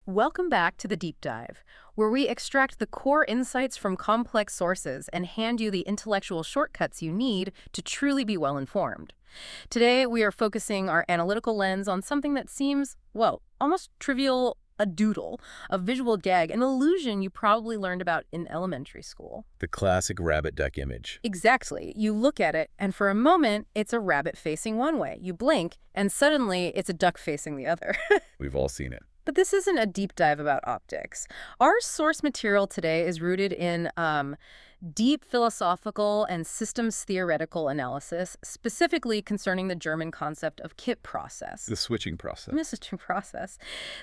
Welcome back to the Deep Dive, where we extract the core insights from complex sources and hand you the intellectual shortcuts you need to truly be well informed. Today, we are focusing our analytical lens on something that seems, well, almost trivial, a doodle, a visual gag, an illusion you probably learned about in elementary school. The classic rabbit duck image. Exactly. You look at it, and for a moment, it's a rabbit facing one way. You blink, and suddenly it's a duck facing the other. We've all seen it. But this isn't a deep dive about optics. Our source material today is rooted in deep philosophical and systems theoretical analysis, specifically concerning the German concept of kit process. The switching process. Switching process.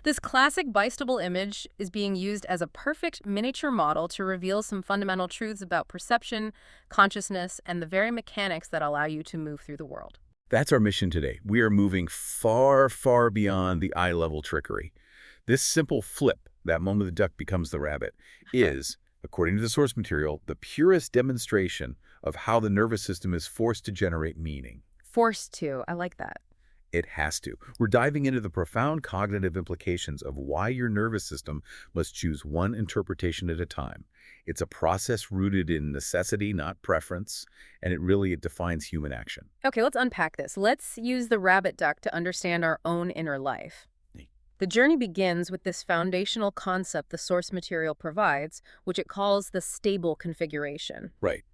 This classic bistable image is being used as a perfect miniature model to reveal some fundamental truths about perception, consciousness, and the very mechanics that allow you to move through the world. That's our mission today. We are moving far, far beyond the eye-level trickery. This simple flip, that moment the duck becomes the rabbit, is, according to the source material, the purest demonstration of how the nervous system is forced to generate meaning. Forced to. I like that. It has to. We're diving into the profound cognitive implications of why your nervous system must choose one interpretation at a time. It's a process rooted in necessity, not preference, and it defines human action. Okay, let's unpack this. Let's use the rabbit duck to understand our own inner life. The journey begins with this foundational concept the source material provides, which it calls the stable configuration. Right.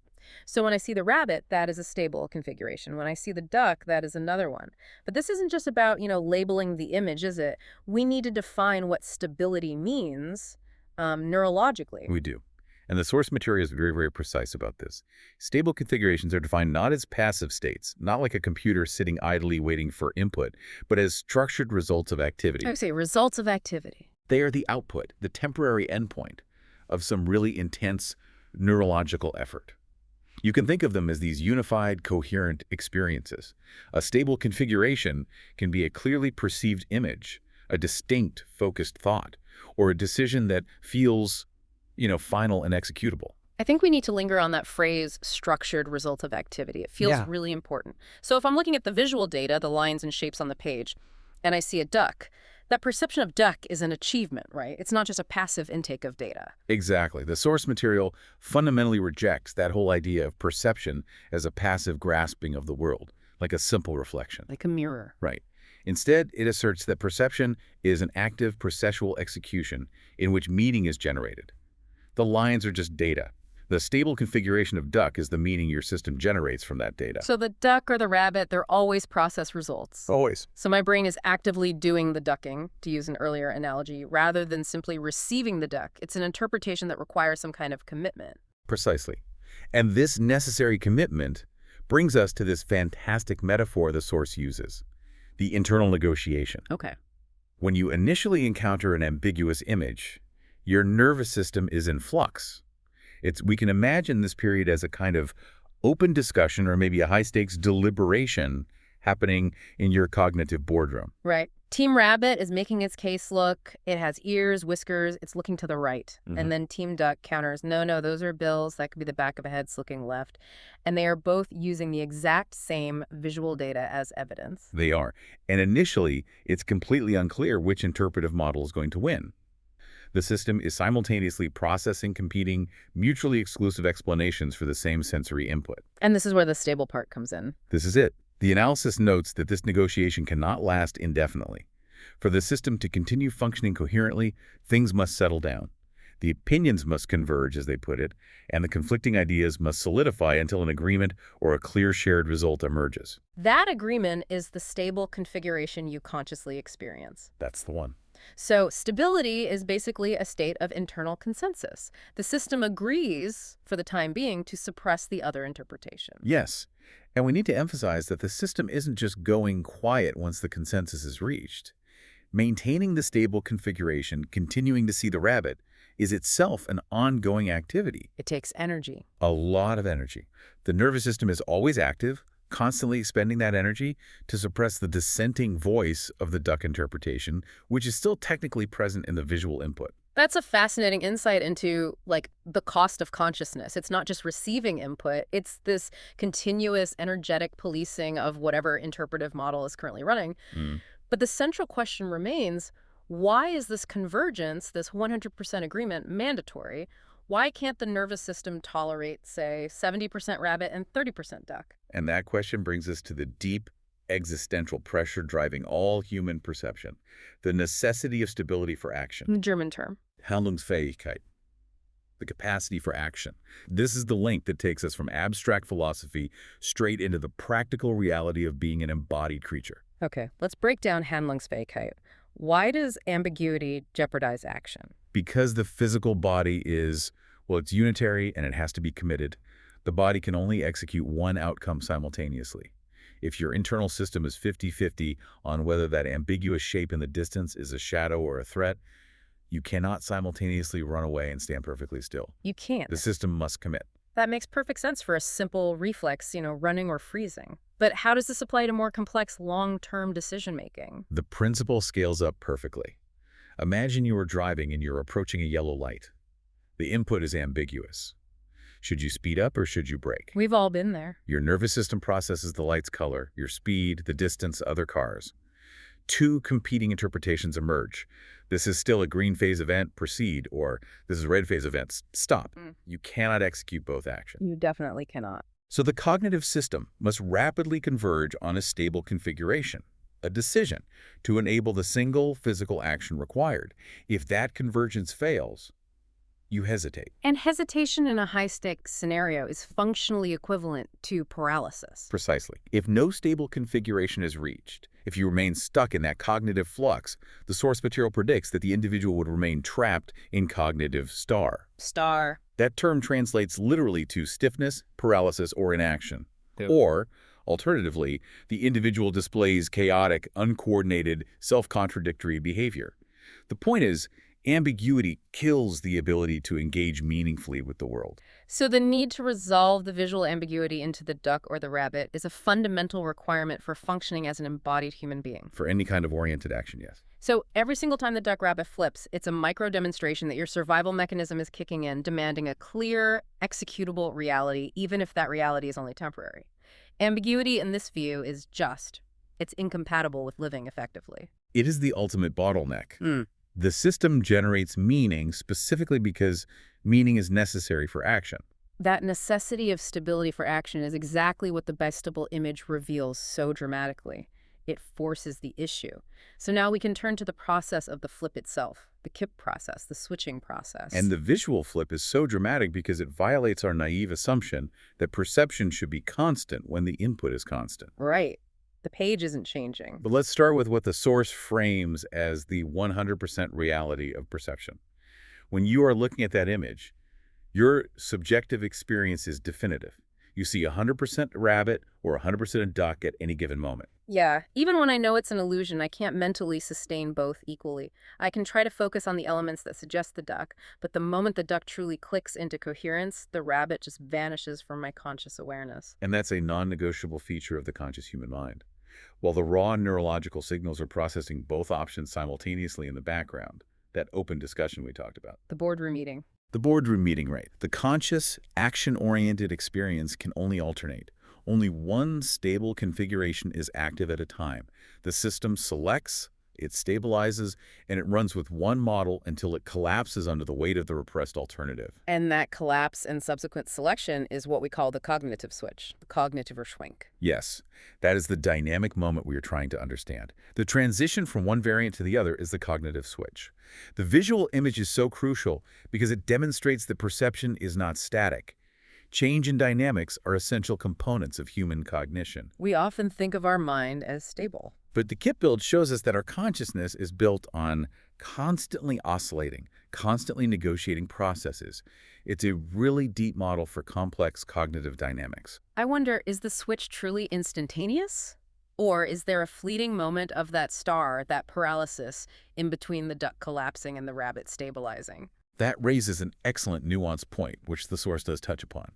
So when I see the rabbit, that is a stable configuration. When I see the duck, that is another one. But this isn't just about, labeling the image, is it? We need to define what stability means neurologically. We do. And the source material is very, very precise about this. Stable configurations are defined not as passive states, not like a computer sitting idly waiting for input, but as structured results of activity. I would say results of activity. They are the output, the temporary endpoint of some really intense neurological effort. You can think of them as these unified, coherent experiences. A stable configuration can be a clearly perceived image, a distinct, focused thought, or a decision that feels final and executable. I think we need to linger on that phrase, structured result of activity. It feels really important. So if I'm looking at the visual data, the lines and shapes on the page, and I see a duck, that perception of duck is an achievement, right? It's not just a passive intake of data. Exactly. The source material fundamentally rejects that whole idea of perception as a passive grasping of the world, like a simple reflection. Like a mirror. Right. Instead, it asserts that perception is an active processual execution in which meaning is generated. The lines are just data. The stable configuration of duck is the meaning your system generates from that data. So the duck or the rabbit, they're always process results. Always. So my brain is actively doing the ducking, to use an earlier analogy, rather than simply receiving the duck. It's an interpretation that requires some kind of commitment. Precisely. And this necessary commitment brings us to this fantastic metaphor the source uses, the internal negotiation. Okay. When you initially encounter an ambiguous image, your nervous system is in flux. We can imagine this period as a kind of open discussion or maybe a high-stakes deliberation happening in your cognitive boardroom. Right. Team Rabbit is making its case look. It has ears, whiskers. It's looking to the right. And then Team Duck counters, no, those are bills. That could be the back of a head looking left. And they are both using the exact same visual data as evidence. They are. And initially, it's completely unclear which interpretive model is going to win. The system is simultaneously processing competing, mutually exclusive explanations for the same sensory input. And this is where the stable part comes in. This is it. The analysis notes that this negotiation cannot last indefinitely. For the system to continue functioning coherently, things must settle down. The opinions must converge, as they put it, and the conflicting ideas must solidify until an agreement or a clear shared result emerges. That agreement is the stable configuration you consciously experience. That's the one. So stability is basically a state of internal consensus. The system agrees, for the time being, to suppress the other interpretation. Yes, and we need to emphasize that the system isn't just going quiet once the consensus is reached. Maintaining the stable configuration, continuing to see the rabbit, is itself an ongoing activity. It takes energy. A lot of energy. The nervous system is always active, constantly expending that energy to suppress the dissenting voice of the duck interpretation, which is still technically present in the visual input. That's a fascinating insight into, the cost of consciousness. It's not just receiving input. It's this continuous, energetic policing of whatever interpretive model is currently running. But the central question remains, Why is this convergence, this 100% agreement, mandatory? Why can't the nervous system tolerate, say, 70% rabbit and 30% duck? And that question brings us to the deep existential pressure driving all human perception, the necessity of stability for action. German term. Handlungsfähigkeit, the capacity for action. This is the link that takes us from abstract philosophy straight into the practical reality of being an embodied creature. Okay, let's break down Handlungsfähigkeit. Why does ambiguity jeopardize action? Because the physical body is, well, it's unitary and it has to be committed. The body can only execute one outcome simultaneously. If your internal system is 50-50 on whether that ambiguous shape in the distance is a shadow or a threat, you cannot simultaneously run away and stand perfectly still. You can't. The system must commit. That makes perfect sense for a simple reflex, running or freezing. But how does this apply to more complex long-term decision-making? The principle scales up perfectly. Imagine you are driving and you're approaching a yellow light. The input is ambiguous. Should you speed up or should you brake? We've all been there. Your nervous system processes the light's color, your speed, the distance, other cars. Two competing interpretations emerge. This is still a green phase event, proceed, or this is a red phase event, stop. You cannot execute both actions. You definitely cannot. So the cognitive system must rapidly converge on a stable configuration, a decision, to enable the single physical action required. If that convergence fails, you hesitate. And hesitation in a high-stakes scenario is functionally equivalent to paralysis. Precisely. If no stable configuration is reached, if you remain stuck in that cognitive flux, the source material predicts that the individual would remain trapped in cognitive star. Star. That term translates literally to stiffness, paralysis, or inaction. Yep. Or, alternatively, the individual displays chaotic, uncoordinated, self-contradictory behavior. The point is, ambiguity kills the ability to engage meaningfully with the world. So the need to resolve the visual ambiguity into the duck or the rabbit is a fundamental requirement for functioning as an embodied human being. For any kind of oriented action, yes. So every single time the duck-rabbit flips, it's a micro-demonstration that your survival mechanism is kicking in, demanding a clear, executable reality, even if that reality is only temporary. Ambiguity in this view is just. It's incompatible with living effectively. It is the ultimate bottleneck. The system generates meaning specifically because meaning is necessary for action. That necessity of stability for action is exactly what the bistable image reveals so dramatically. It forces the issue. So now we can turn to the process of the flip itself, the kip process, the switching process. And the visual flip is so dramatic because it violates our naive assumption that perception should be constant when the input is constant. Right. The page isn't changing. But let's start with what the source frames as the 100% reality of perception. When you are looking at that image, your subjective experience is definitive. You see 100% rabbit or 100% duck at any given moment. Yeah, even when I know it's an illusion, I can't mentally sustain both equally. I can try to focus on the elements that suggest the duck, but the moment the duck truly clicks into coherence, the rabbit just vanishes from my conscious awareness. And that's a non-negotiable feature of the conscious human mind. While the raw neurological signals are processing both options simultaneously in the background, that open discussion we talked about. The boardroom meeting. The boardroom meeting, right. The conscious, action-oriented experience can only alternate. Only one stable configuration is active at a time. The system selects, it stabilizes, and it runs with one model until it collapses under the weight of the repressed alternative. And that collapse and subsequent selection is what we call the cognitive switch, the cognitive schwenk. Yes, that is the dynamic moment we are trying to understand. The transition from one variant to the other is the cognitive switch. The visual image is so crucial because it demonstrates that perception is not static. Change and dynamics are essential components of human cognition. We often think of our mind as stable. But the kip build shows us that our consciousness is built on constantly oscillating, constantly negotiating processes. It's a really deep model for complex cognitive dynamics. I wonder, is the switch truly instantaneous? Or is there a fleeting moment of that star, that paralysis, in between the duck collapsing and the rabbit stabilizing? That raises an excellent nuanced point, which the source does touch upon.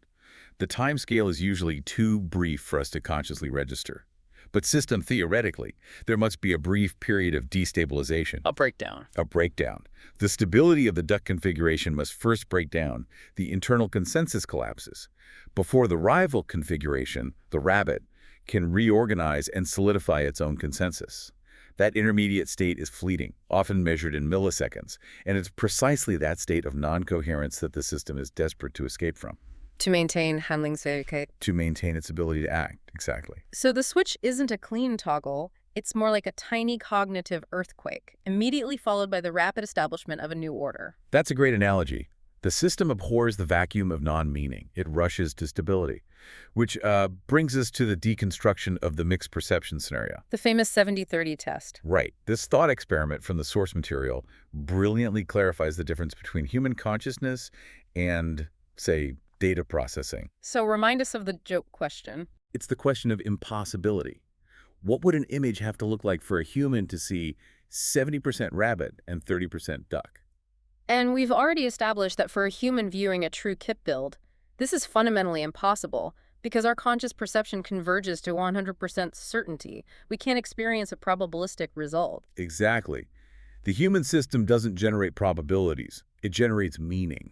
The time scale is usually too brief for us to consciously register. But system theoretically, there must be a brief period of destabilization. A breakdown. A breakdown. The stability of the duck configuration must first break down. The internal consensus collapses. Before the rival configuration, the rabbit, can reorganize and solidify its own consensus. That intermediate state is fleeting, often measured in milliseconds, and it's precisely that state of non-coherence that the system is desperate to escape from, To maintain handlingsfähigkeit. to maintain its ability to act. Exactly. So the switch isn't a clean toggle. It's more like a tiny cognitive earthquake, immediately followed by the rapid establishment of a new order. That's a great analogy. The system abhors the vacuum of non-meaning. It rushes to stability, which brings us to the deconstruction of the mixed perception scenario. The famous 70-30 test. Right. This thought experiment from the source material brilliantly clarifies the difference between human consciousness and, say, data processing. So remind us of the joke question. It's the question of impossibility. What would an image have to look like for a human to see 70% rabbit and 30% duck? And we've already established that for a human viewing a true kip build, this is fundamentally impossible because our conscious perception converges to 100% certainty. We can't experience a probabilistic result. Exactly. The human system doesn't generate probabilities. It generates meaning.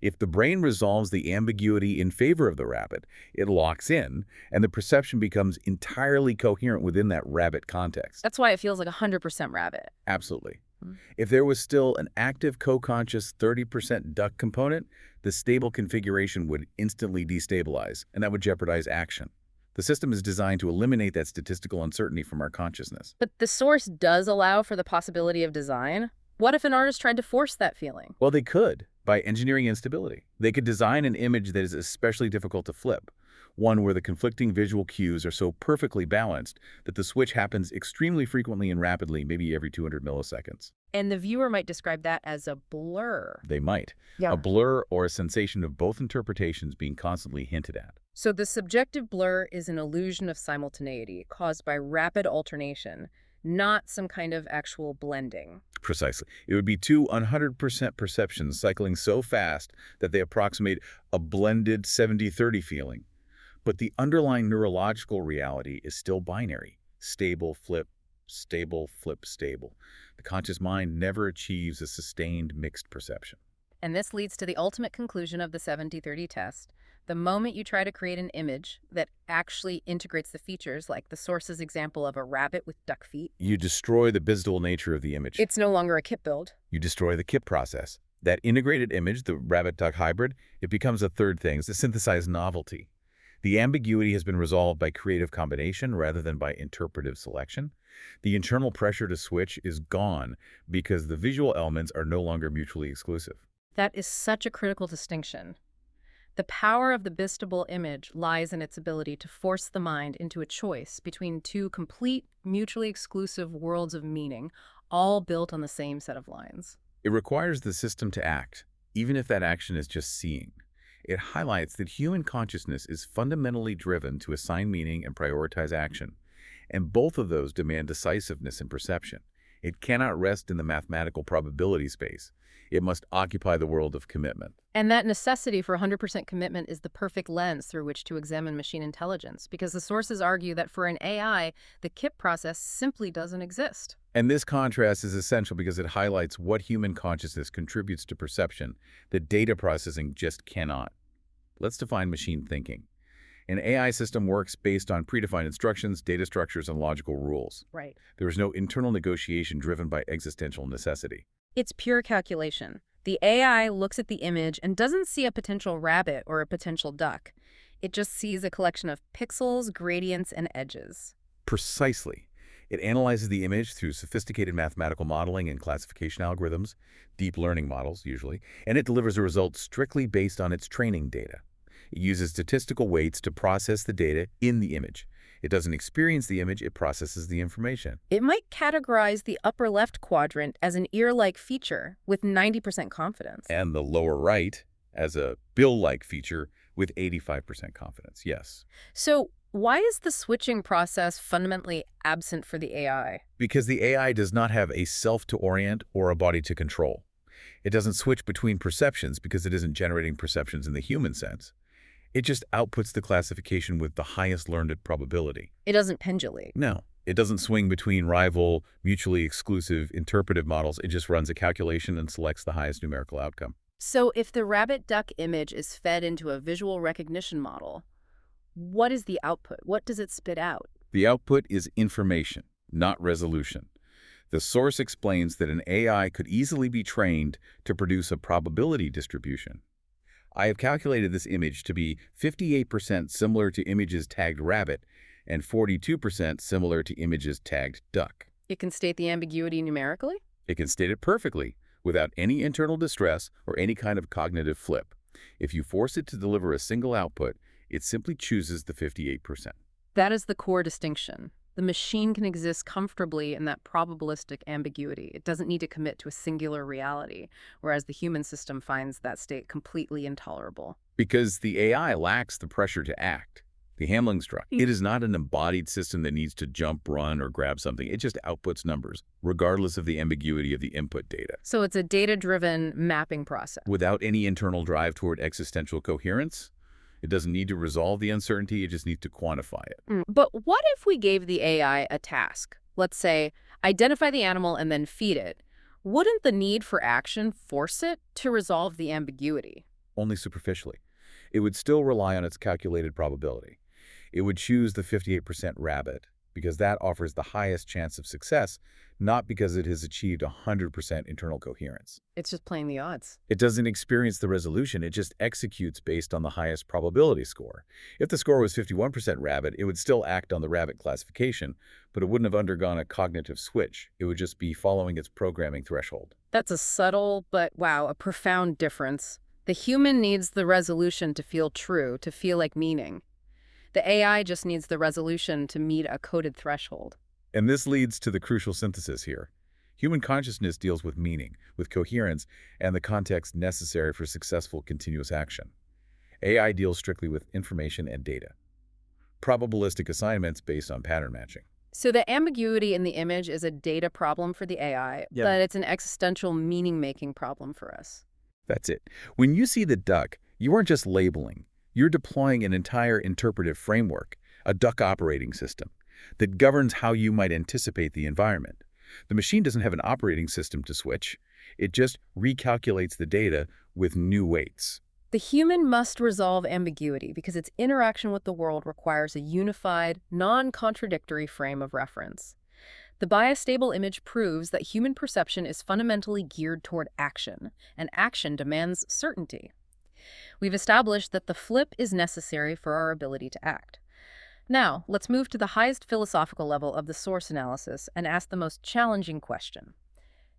If the brain resolves the ambiguity in favor of the rabbit, it locks in, and the perception becomes entirely coherent within that rabbit context. That's why it feels like 100% rabbit. Absolutely. If there was still an active co-conscious 30% duck component, the stable configuration would instantly destabilize, and that would jeopardize action. The system is designed to eliminate that statistical uncertainty from our consciousness. But the source does allow for the possibility of design. What if an artist tried to force that feeling? Well, they could, by engineering instability. They could design an image that is especially difficult to flip, one where the conflicting visual cues are so perfectly balanced that the switch happens extremely frequently and rapidly, maybe every 200 milliseconds. And the viewer might describe that as a blur. They might. Yeah. A blur or a sensation of both interpretations being constantly hinted at. So the subjective blur is an illusion of simultaneity caused by rapid alternation, not some kind of actual blending. Precisely. It would be two 100% perceptions cycling so fast that they approximate a blended 70-30 feeling. But the underlying neurological reality is still binary. Stable, flip, stable, flip, stable. The conscious mind never achieves a sustained mixed perception. And this leads to the ultimate conclusion of the 70-30 test. The moment you try to create an image that actually integrates the features, like the source's example of a rabbit with duck feet, You destroy the bistable nature of the image. it's no longer a kip build. You destroy the KIP process. That integrated image, the rabbit-duck hybrid, it becomes a third thing, it's a synthesized novelty. The ambiguity has been resolved by creative combination rather than by interpretive selection. The internal pressure to switch is gone because the visual elements are no longer mutually exclusive. That is such a critical distinction. The power of the bistable image lies in its ability to force the mind into a choice between two complete, mutually exclusive worlds of meaning, all built on the same set of lines. It requires the system to act, even if that action is just seeing. It highlights that human consciousness is fundamentally driven to assign meaning and prioritize action, and both of those demand decisiveness in perception. It cannot rest in the mathematical probability space. It must occupy the world of commitment. And that necessity for 100% commitment is the perfect lens through which to examine machine intelligence, because the sources argue that for an AI, the KIP process simply doesn't exist. And this contrast is essential because it highlights what human consciousness contributes to perception that data processing just cannot. Let's define machine thinking. An AI system works based on predefined instructions, data structures, and logical rules. Right. There is no internal negotiation driven by existential necessity. It's pure calculation. The AI looks at the image and doesn't see a potential rabbit or a potential duck. It just sees a collection of pixels, gradients, and edges. Precisely. It analyzes the image through sophisticated mathematical modeling and classification algorithms, deep learning models usually, and it delivers a result strictly based on its training data. It uses statistical weights to process the data in the image. It doesn't experience the image, it processes the information. It might categorize the upper left quadrant as an ear-like feature with 90% confidence. And the lower right as a bill-like feature with 85% confidence, yes. So why is the switching process fundamentally absent for the AI? Because the AI does not have a self to orient or a body to control. It doesn't switch between perceptions because it isn't generating perceptions in the human sense. It just outputs the classification with the highest learned probability. It doesn't pendulate. No, it doesn't swing between rival, mutually exclusive interpretive models. It just runs a calculation and selects the highest numerical outcome. So if the rabbit-duck image is fed into a visual recognition model, what is the output? What does it spit out? The output is information. not resolution. The source explains that an AI could easily be trained to produce a probability distribution. I have calculated this image to be 58% similar to images tagged rabbit and 42% similar to images tagged duck. It can state the ambiguity numerically? It can state it perfectly, without any internal distress or any kind of cognitive flip. If you force it to deliver a single output, it simply chooses the 58%. That is the core distinction. The machine can exist comfortably in that probabilistic ambiguity. It doesn't need to commit to a singular reality, whereas the human system finds that state completely intolerable. Because the AI lacks the pressure to act. The Hamling struct. It is not an embodied system that needs to jump, run, or grab something. It just outputs numbers, regardless of the ambiguity of the input data. So it's a data-driven mapping process. Without any internal drive toward existential coherence, it doesn't need to resolve the uncertainty, it just needs to quantify it. But what if we gave the AI a task? Let's say, identify the animal and then feed it. Wouldn't the need for action force it to resolve the ambiguity? Only superficially. It would still rely on its calculated probability. It would choose the 58% rabbit because that offers the highest chance of success, not because it has achieved 100% internal coherence. It's just playing the odds. It doesn't experience the resolution, it just executes based on the highest probability score. If the score was 51% rabbit, it would still act on the rabbit classification, but it wouldn't have undergone a cognitive switch. It would just be following its programming threshold. That's a subtle, but wow, a profound difference. The human needs the resolution to feel true, to feel like meaning. The AI just needs the resolution to meet a coded threshold. And this leads to the crucial synthesis here. Human consciousness deals with meaning, with coherence, and the context necessary for successful continuous action. AI deals strictly with information and data. Probabilistic assignments based on pattern matching. So the ambiguity in the image is a data problem for the AI, but it's an existential meaning-making problem for us. That's it. When you see the duck, you aren't just labeling. You're deploying an entire interpretive framework, a duck operating system, that governs how you might anticipate the environment. The machine doesn't have an operating system to switch. It just recalculates the data with new weights. The human must resolve ambiguity because its interaction with the world requires a unified, non-contradictory frame of reference. The bistable image proves that human perception is fundamentally geared toward action, and action demands certainty. We've established that the flip is necessary for our ability to act. Now, let's move to the highest philosophical level of the source analysis and ask the most challenging question.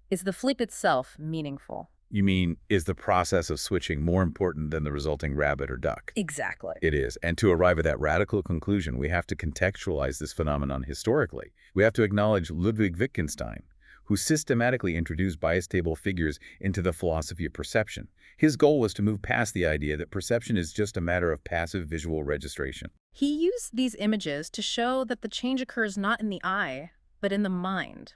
Is the flip itself meaningful? You mean, is the process of switching more important than the resulting rabbit or duck? Exactly. It is. And to arrive at that radical conclusion, we have to contextualize this phenomenon historically. We have to acknowledge Ludwig Wittgenstein, who systematically introduced bistable figures into the philosophy of perception. His goal was to move past the idea that perception is just a matter of passive visual registration. He used these images to show that the change occurs not in the eye, but in the mind.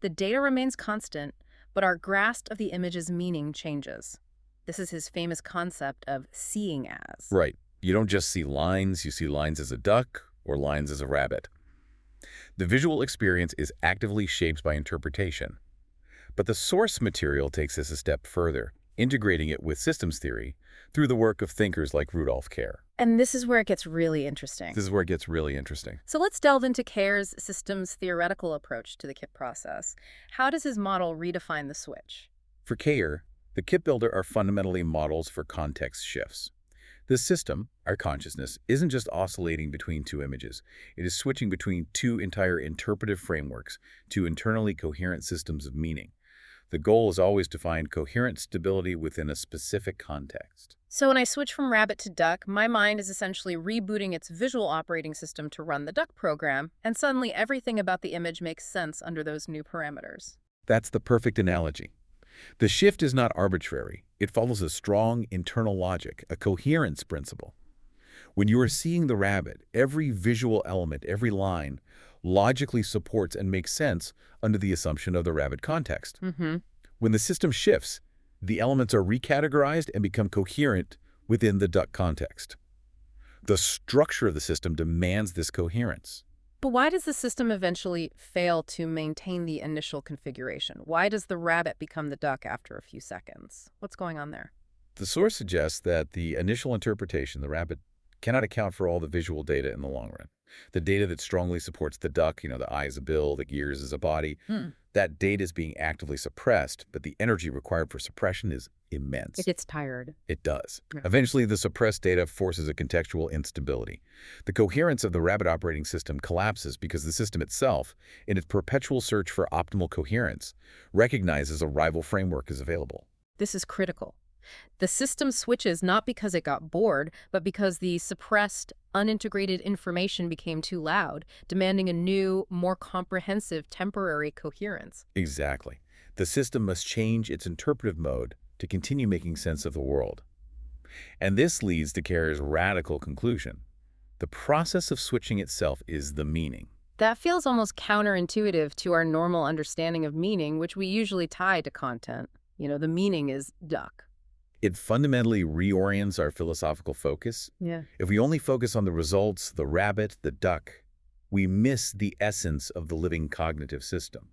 The data remains constant, but our grasp of the image's meaning changes. This is his famous concept of seeing as. Right. You don't just see lines, you see lines as a duck or lines as a rabbit. The visual experience is actively shaped by interpretation. But the source material takes this a step further, integrating it with systems theory through the work of thinkers like Rudolf Kerr. And this is where it gets really interesting. So let's delve into Kerr's systems theoretical approach to the kit process. How does his model redefine the switch? For Kerr, the kit builder are fundamentally models for context shifts. The system, our consciousness, isn't just oscillating between two images. It is switching between two entire interpretive frameworks, two internally coherent systems of meaning. The goal is always to find coherent stability within a specific context. So when I switch from rabbit to duck, my mind is essentially rebooting its visual operating system to run the duck program, and suddenly everything about the image makes sense under those new parameters. That's the perfect analogy. The shift is not arbitrary. It follows a strong internal logic, a coherence principle. When you are seeing the rabbit, every visual element, every line, logically supports and makes sense under the assumption of the rabbit context. When the system shifts, the elements are recategorized and become coherent within the duck context. The structure of the system demands this coherence. But why does the system eventually fail to maintain the initial configuration? Why does the rabbit become the duck after a few seconds? What's going on there? The source suggests that the initial interpretation, the rabbit cannot account for all the visual data in the long run. The data that strongly supports the duck, the eye is a bill, the gears is a body, Hmm. that data is being actively suppressed, but the energy required for suppression is It immense. gets tired. It does. Yeah. Eventually, the suppressed data forces a contextual instability. The coherence of the rabbit operating system collapses because the system itself, in its perpetual search for optimal coherence, recognizes a rival framework is available. This is critical. The system switches not because it got bored, but because the suppressed, unintegrated information became too loud, demanding a new, more comprehensive temporary coherence. Exactly. The system must change its interpretive mode to continue making sense of the world. And this leads to Carer's radical conclusion. The process of switching itself is the meaning. That feels almost counterintuitive to our normal understanding of meaning, which we usually tie to content. The meaning is duck. It fundamentally reorients our philosophical focus. Yeah. If we only focus on the results, the rabbit, the duck, we miss the essence of the living cognitive system.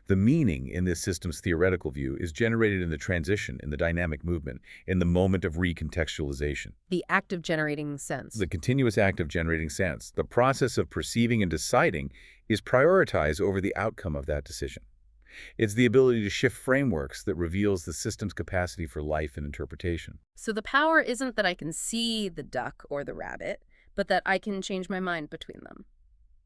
The meaning in this system's theoretical view is generated in the transition, in the dynamic movement, in the moment of recontextualization. The act of generating sense. The continuous act of generating sense, the process of perceiving and deciding, is prioritized over the outcome of that decision. It's the ability to shift frameworks that reveals the system's capacity for life and interpretation. So the power isn't that I can see the duck or the rabbit, but that I can change my mind between them.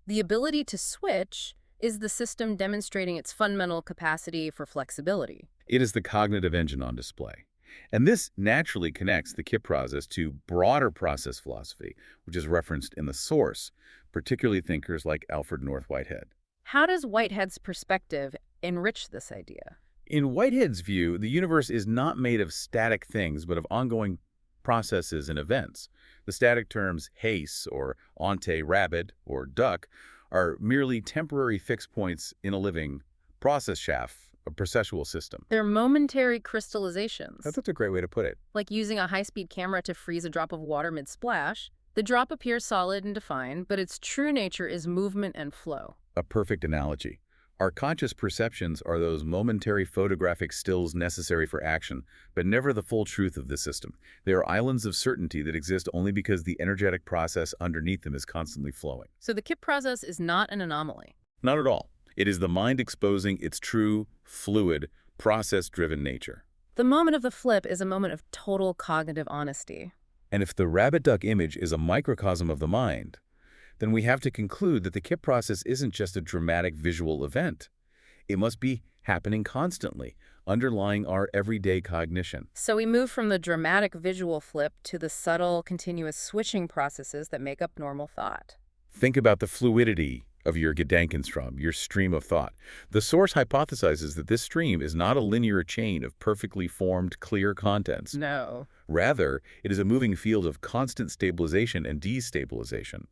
The ability to switch is the system demonstrating its fundamental capacity for flexibility. It is the cognitive engine on display. And this naturally connects the KIP process to broader process philosophy, which is referenced in the source, particularly thinkers like Alfred North Whitehead. How does Whitehead's perspective enrich this idea? In Whitehead's view, the universe is not made of static things, but of ongoing processes and events. The static terms haste or ante, rabbit, or duck, are merely temporary fixed points in a living process shaft, a processual system. They're momentary crystallizations. That's a great way to put it. Like using a high-speed camera to freeze a drop of water mid-splash. The drop appears solid and defined, but its true nature is movement and flow. A perfect analogy. Our conscious perceptions are those momentary photographic stills necessary for action, but never the full truth of the system. They are islands of certainty that exist only because the energetic process underneath them is constantly flowing. So the KIP process is not an anomaly. Not at all. It is the mind exposing its true, fluid, process-driven nature. The moment of the flip is a moment of total cognitive honesty. And if the rabbit-duck image is a microcosm of the mind, then we have to conclude that the KIP process isn't just a dramatic visual event. It must be happening constantly, underlying our everyday cognition. So we move from the dramatic visual flip to the subtle, continuous switching processes that make up normal thought. Think about the fluidity of your Gedankenstrom, your stream of thought. The source hypothesizes that this stream is not a linear chain of perfectly formed, clear contents. No. Rather, it is a moving field of constant stabilization and destabilization.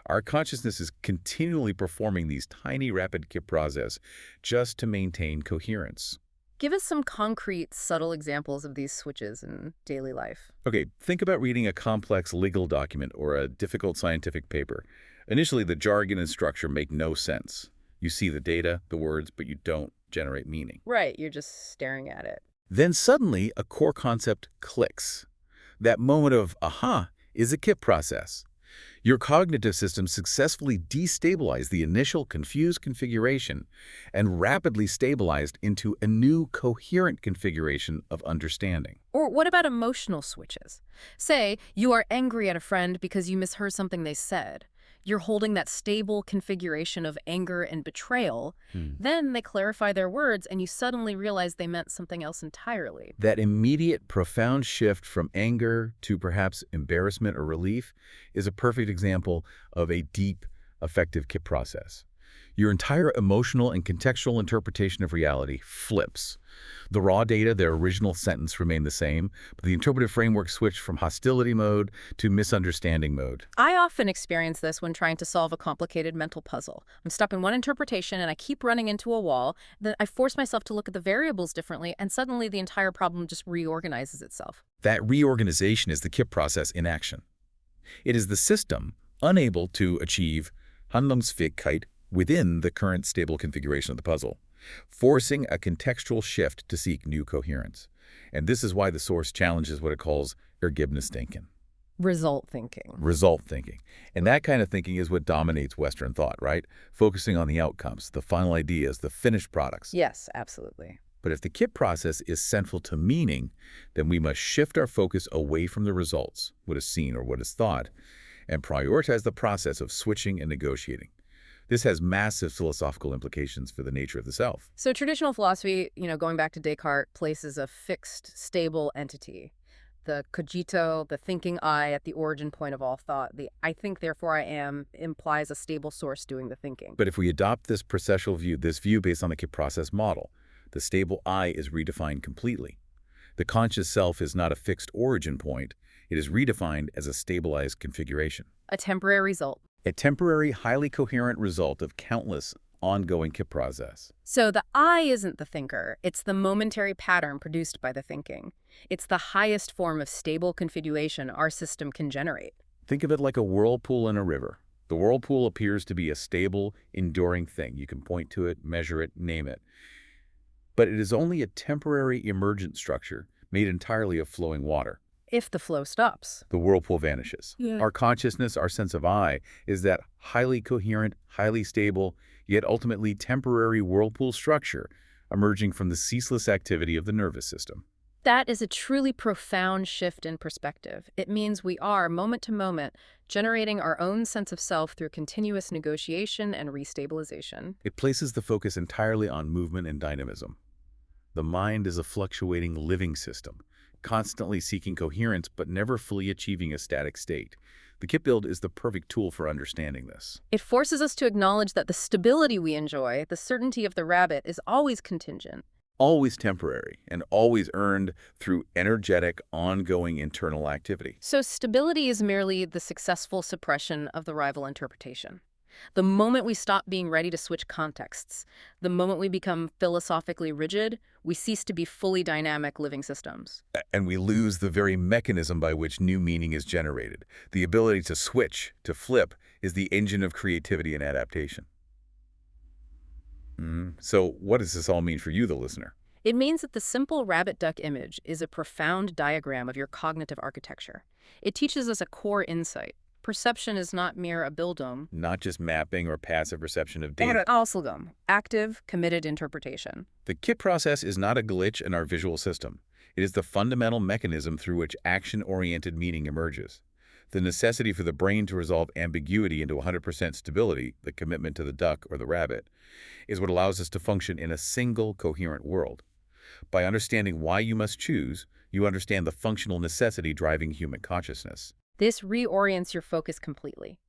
Our consciousness is continually performing these tiny, rapid KIP processes just to maintain coherence. Give us some concrete, subtle examples of these switches in daily life. Okay, think about reading a complex legal document or a difficult scientific paper. Initially, the jargon and structure make no sense. You see the data, the words, but you don't generate meaning. Right, you're just staring at it. Then suddenly, a core concept clicks. That moment of aha is a KIP process. Your cognitive system successfully destabilized the initial confused configuration and rapidly stabilized into a new coherent configuration of understanding. Or what about emotional switches? Say, you are angry at a friend because you misheard something they said. You're holding that stable configuration of anger and betrayal. Then they clarify their words and you suddenly realize they meant something else entirely. That immediate, profound shift from anger to perhaps embarrassment or relief is a perfect example of a deep, effective KIP process. Your entire emotional and contextual interpretation of reality flips. The raw data, their original sentence, remain the same, but the interpretive framework switched from hostility mode to misunderstanding mode. I often experience this when trying to solve a complicated mental puzzle. I'm stuck in one interpretation and I keep running into a wall. Then I force myself to look at the variables differently, and suddenly the entire problem just reorganizes itself. That reorganization is the KIP process in action. It is the system unable to achieve Handlungsfähigkeit within the current stable configuration of the puzzle, forcing a contextual shift to seek new coherence. And this is why the source challenges what it calls Ergebnisdenken. Result thinking. Result thinking. And that kind of thinking is what dominates Western thought, right? Focusing on the outcomes, the final ideas, the finished products. Yes, absolutely. But if the KIP process is central to meaning, then we must shift our focus away from the results, what is seen or what is thought, and prioritize the process of switching and negotiating. This has massive philosophical implications for the nature of the self. So traditional philosophy, going back to Descartes, places a fixed, stable entity. The cogito, the thinking I at the origin point of all thought. The I think, therefore I am implies a stable source doing the thinking. But if we adopt this processual view, this view based on the KIP process model, the stable I is redefined completely. The conscious self is not a fixed origin point. It is redefined as a stabilized configuration. A temporary result. A temporary, highly coherent result of countless ongoing KIP process. So the I isn't the thinker. It's the momentary pattern produced by the thinking. It's the highest form of stable configuration our system can generate. Think of it like a whirlpool in a river. The whirlpool appears to be a stable, enduring thing. You can point to it, measure it, name it. But it is only a temporary emergent structure made entirely of flowing water. If the flow stops. The whirlpool vanishes. Yeah. Our consciousness, our sense of I, is that highly coherent, highly stable, yet ultimately temporary whirlpool structure emerging from the ceaseless activity of the nervous system. That is a truly profound shift in perspective. It means we are, moment to moment, generating our own sense of self through continuous negotiation and restabilization. It places the focus entirely on movement and dynamism. The mind is a fluctuating living system, constantly seeking coherence but never fully achieving a static state. The KIP build is the perfect tool for understanding this. It forces us to acknowledge that the stability we enjoy, the certainty of the rabbit, is always contingent. Always temporary, and always earned through energetic, ongoing internal activity. So stability is merely the successful suppression of the rival interpretation. The moment we stop being ready to switch contexts, the moment we become philosophically rigid, we cease to be fully dynamic living systems. And we lose the very mechanism by which new meaning is generated. The ability to switch, to flip, is the engine of creativity and adaptation. So what does this all mean for you, the listener? It means that the simple rabbit-duck image is a profound diagram of your cognitive architecture. It teaches us a core insight. Perception is not mere Bildung. Not just mapping or passive reception of data. Auslegum, active, committed interpretation. The KIP process is not a glitch in our visual system. It is the fundamental mechanism through which action-oriented meaning emerges. The necessity for the brain to resolve ambiguity into 100% stability, the commitment to the duck or the rabbit, is what allows us to function in a single, coherent world. By understanding why you must choose, you understand the functional necessity driving human consciousness. This reorients your focus completely.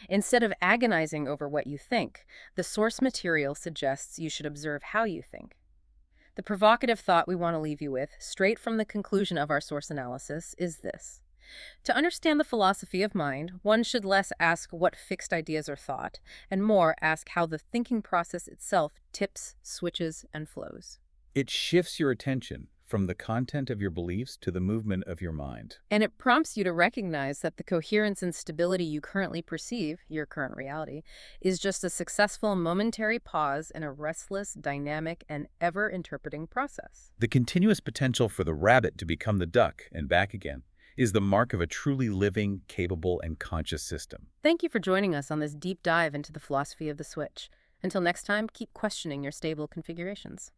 Instead of agonizing over what you think, the source material suggests you should observe how you think. The provocative thought we want to leave you with, straight from the conclusion of our source analysis, is this. To understand the philosophy of mind, one should less ask what fixed ideas are thought, and more ask how the thinking process itself tips, switches, and flows. It shifts your attention from the content of your beliefs to the movement of your mind. And it prompts you to recognize that the coherence and stability you currently perceive, your current reality, is just a successful momentary pause in a restless, dynamic, and ever-interpreting process. The continuous potential for the rabbit to become the duck and back again is the mark of a truly living, capable, and conscious system. Thank you for joining us on this deep dive into the philosophy of the switch. Until next time, keep questioning your stable configurations.